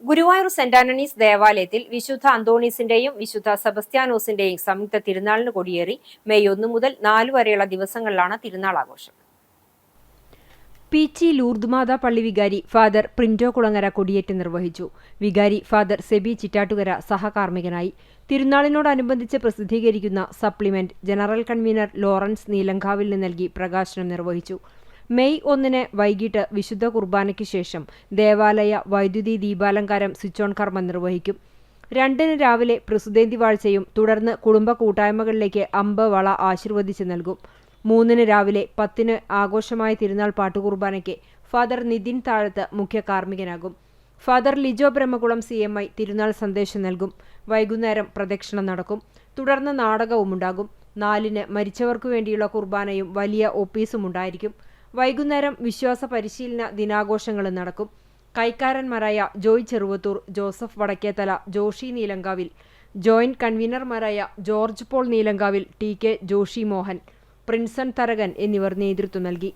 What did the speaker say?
Guruvayur saint Antony's ദേവാലയത്തിൽ വിശുദ്ധ അന്തോണീസിന്റെയും വിശുദ്ധ സെബസ്ത്യാനോസിന്റെയും സംയുക്ത തിരുനാളിന് കൊടിയേറി മെയ് 1 മുതൽ 4 വരെയുള്ള ദിവസങ്ങളിലാണ് തിരുനാൾ ആഘോഷം. പീച്ചി ലൂർദ് മാതാ പള്ളി വികാരി ഫാദർ പ്രിന്റോ കുളങ്ങര കൊടിയേറ്റ് നിർവഹിച്ചു. വികാരി ഫാദർ സെബി ചിറ്റാട്ടുകര സഹകാർമ്മികനായി. തിരുനാളിനോടനുബന്ധിച്ച് പ്രസിദ്ധീകരിക്കുന്ന സപ്ലിമെന്റ് ജനറൽ കൺവീനർ ലോറൻസ് നീലങ്കാവിലിന് നൽകി പ്രകാശനം നിർവഹിച്ചു. മെയ് 1 വൈകിട്ട് വിശുദ്ധ കുർബാനയ്ക്ക് ശേഷം ദേവാലയ വൈദ്യുതി ദീപാലങ്കാരം സ്വിച്ച് ഓൺ കർമ്മം നിർവഹിക്കും. 2 രാവിലെ പ്രസുതേന്തി വാഴ്ചയും തുടർന്ന് കുടുംബ കൂട്ടായ്മകളിലേക്ക് അമ്പ് വള ആശീർവദിച്ച് നൽകും. 3 രാവിലെ 10 ആഘോഷമായ തിരുനാൾ പാട്ടുകുർബാനയ്ക്ക് ഫാദർ നിതിൻ താഴത്ത് മുഖ്യ കാർമ്മികനാകും. ഫാദർ ലിജോ ബ്രഹ്മകുളം CMI തിരുനാൾ സന്ദേശം നൽകും. വൈകുന്നേരം പ്രദക്ഷിണം നടക്കും. തുടർന്ന് നാടകവുമുണ്ടാകും. 4 മരിച്ചവർക്കു വേണ്ടിയുള്ള കുർബാനയും വലിയ ഓപ്പീസും ഉണ്ടായിരിക്കും. വൈകുന്നേരം വിശ്വാസ പരിശീലന ദിനാഘോഷങ്ങളും നടക്കും. കൈക്കാരന്മാരായ ജോയ് ചെറുവത്തൂർ, ജോസഫ് വടക്കേത്തല, ജോഷി നീലങ്കാവിൽ, ജോയിന്റ് കൺവീനർമാരായ ജോർജ് പോൾ നീലങ്കാവിൽ, TK ജോഷി മോഹൻ, പ്രിൻസൺ തരകൻ എന്നിവർ നേതൃത്വം നൽകി.